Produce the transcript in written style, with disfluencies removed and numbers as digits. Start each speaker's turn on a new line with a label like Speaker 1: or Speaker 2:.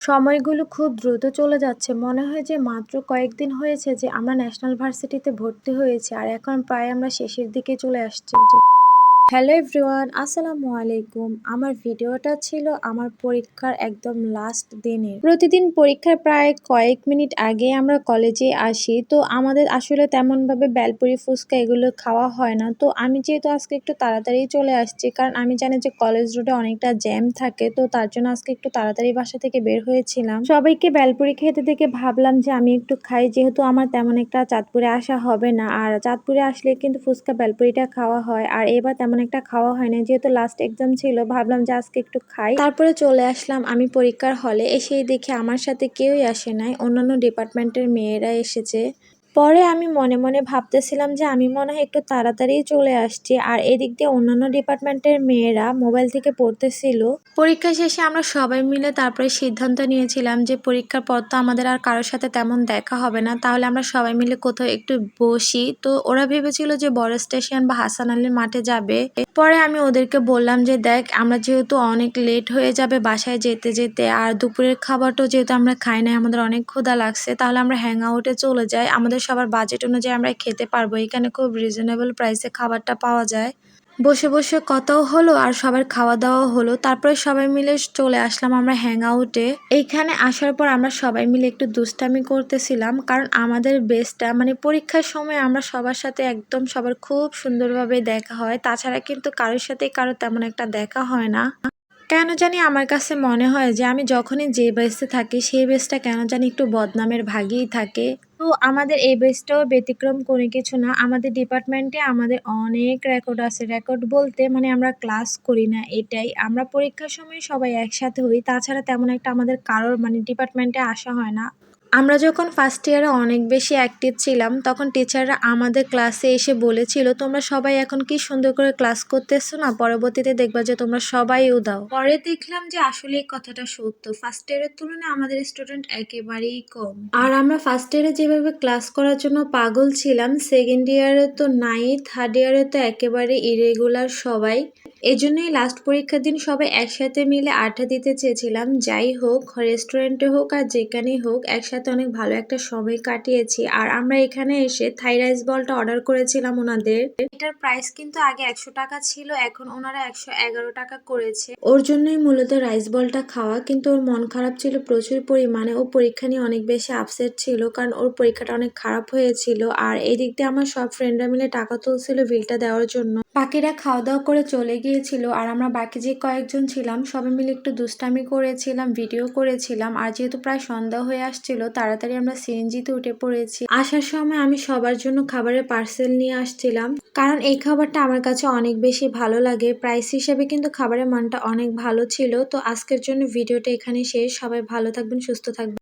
Speaker 1: সময়গুলো খুব দ্রুত চলে যাচ্ছে। মনে হয় যে মাত্র কয়েকদিন হয়েছে যে আমরা ন্যাশনাল ভার্সিটিতে ভর্তি হয়েছি আর এখন প্রায় আমরা শেষের দিকে চলে আসছি। হ্যালো এভরিওয়ান, আসসালামু আলাইকুম। আমার ভিডিওটা ছিল আমার পরীক্ষার একদম লাস্ট দিনে। প্রতিদিন পরীক্ষার প্রায় কয়েক মিনিট আগে আমরা কলেজে আসি, তো আমাদের আসলে তেমনভাবে বেলপুরি ফুচকা এগুলো খাওয়া হয় না। তো আমি যেহেতু আজকে একটু তাড়াতাড়ি চলে আসছি, কারণ আমি জানি যে কলেজ রোডে অনেকটা জ্যাম থাকে, তো তার জন্য আজকে একটু তাড়াতাড়ি বাসা থেকে বের হয়েছিলাম। সবাইকে বেলপুরি খেতে দেখে ভাবলাম যে আমি একটু খাই, যেহেতু আমার তেমন একটা চাঁদপুরে আসা হবে না, আর চাঁদপুরে আসলে কিন্তু ফুচকা বেলপুরিটা খাওয়া হয়, আর এবার তেমন একটা খাওয়া হয় না, যেহেতু লাস্ট এক্সাম ছিল ভাবলাম যে আজকে একটু খাই। তারপরে চলে আসলাম আমি পরীক্ষার হলে। এসেই দেখি আমার সাথে কেউই আসে নাই, অন্যান্য ডিপার্টমেন্টের মেয়েরা এসেছে। পরে আমি মনে মনে ভাবতেছিলাম যে আমি মনে হয় একটু তাড়াতাড়ি চলে আসছি, আর এদিক দিয়ে অন্যান্য ডিপার্টমেন্টের মেয়েরা মোবাইল থেকে পড়তেছিল। পরীক্ষা শেষে আমরা সবাই মিলে তারপরে সিদ্ধান্ত নিয়েছিলাম যে পরীক্ষার পর তো আমাদের আর কারোর সাথে তেমন দেখা হবে না, তাহলে আমরা সবাই মিলে কোথাও একটু বসি। তো ওরা ভেবেছিল যে বড় স্টেশন বা হাসান আলীর মাঠে যাবে। পরে আমি ওদেরকে বললাম যে দেখ, আমরা যেহেতু অনেক লেট হয়ে যাবে বাসায় যেতে যেতে, আর দুপুরের খাবারটাও যেহেতু আমরা খাই নাই, আমাদের অনেক ক্ষুধা লাগছে, তাহলে আমরা হ্যাং আউটে চলে যাই। আমাদের সবার বাজেট অনুযায়ী আমরা খেতে পারবো, এখানে খুব রিজনেবল প্রাইসে খাবারটা পাওয়া যায়। বসে বসে কথাও হলো আর সবার খাওয়া দাওয়াও হলো। তারপরে সবাই মিলে চলে আসলাম আমরা হ্যাং আউটে। এইখানে আসার পর আমরা সবাই মিলে একটু দুষ্টামি করতেছিলাম, কারণ আমাদের বেসটা মানে পরীক্ষার সময় আমরা সবার সাথে একদম সবার খুব সুন্দরভাবে দেখা হয়, তাছাড়া কিন্তু কারোর সাথে কারো তেমন একটা দেখা হয় না। কেন জানি আমার কাছে মনে হয় যে আমি যখনই যে বেসে থাকি সেই বেসটা কেন জানি একটু বদনামের ভাগেই থাকে। তো আমাদের এই বেসটাও ব্যতিক্রম কোনো কিছু না। আমাদের ডিপার্টমেন্টে আমাদের অনেক রেকর্ড আছে। রেকর্ড বলতে মানে আমরা ক্লাস করি না এটাই। আমরা পরীক্ষার সময় সবাই একসাথে হই, তাছাড়া তেমন একটা আমাদের কারোর মানে ডিপার্টমেন্টে আসা হয় না। আমরা যখন ফার্স্ট ইয়ারে অনেক বেশি অ্যাক্টিভ ছিলাম, তখন টিচাররা আমাদের ক্লাসে এসে বলেছিল তোমরা সবাই এখন কি সুন্দর করে ক্লাস করতেছো না, পরবর্তীতে দেখবা যে তোমরা সবাই উদাও। পরে দেখলাম যে আসলে এই কথাটা সত্য, ফার্স্ট ইয়ারের তুলনায় আমাদের স্টুডেন্ট একেবারেই কম। আর আমরা ফার্স্ট ইয়ারে যেভাবে ক্লাস করার জন্য পাগল ছিলাম, সেকেন্ড ইয়ারে তো নাই, থার্ড ইয়ারে তো একেবারে ইরেগুলার সবাই। এজন্যই লাস্ট পরীক্ষার দিন সবাই একসাথে মিলে আড্ডা দিতে চেয়েছিলাম। যাই হোক, রেস্টুরেন্টে হোক আর যেখানেই হোক, একসাথে অনেক ভালো একটা সময় কাটিয়েছি। আর আমরা এখানে এসে থাই রাইস বলটা অর্ডার করেছিলাম ওনাদের। এটার প্রাইস কিন্তু আগে 100 টাকা ছিল, এখন ওনারা 111 টাকা করেছে। ওর জন্যই মূলত রাইস বলটা খাওয়া, কিন্তু ওর মন খারাপ ছিল প্রচুর পরিমাণে। ও পরীক্ষা নিয়ে অনেক বেশি আপসেট ছিল, কারণ ওর পরীক্ষাটা অনেক খারাপ হয়েছিল। আর এদিক দিয়ে আমার সব ফ্রেন্ডরা মিলে টাকা তুলছিল বিলটা দেওয়ার জন্য। বাকিরা খাওয়া দাওয়া করে চলে গিয়েছিল, আর আমরা বাকি যে কয়েকজন ছিলাম সবাই মিলে একটু দুষ্টামি করেছিলাম, ভিডিও করেছিলাম। আর যেহেতু প্রায় সন্ধ্যা হয়ে আসছিল, তাড়াতাড়ি আমরা সিএনজিতে উঠে পড়েছি। আসার সময় আমি সবার জন্য খাবারের পার্সেল নিয়ে আসছিলাম, কারণ এই খাবারটা আমার কাছে অনেক বেশি ভালো লাগে। প্রাইস হিসেবে কিন্তু খাবারের মানটা অনেক ভালো ছিল। তো আজকের জন্য ভিডিওটা এখানে শেষ। সবাই ভালো থাকবেন, সুস্থ থাকবেন।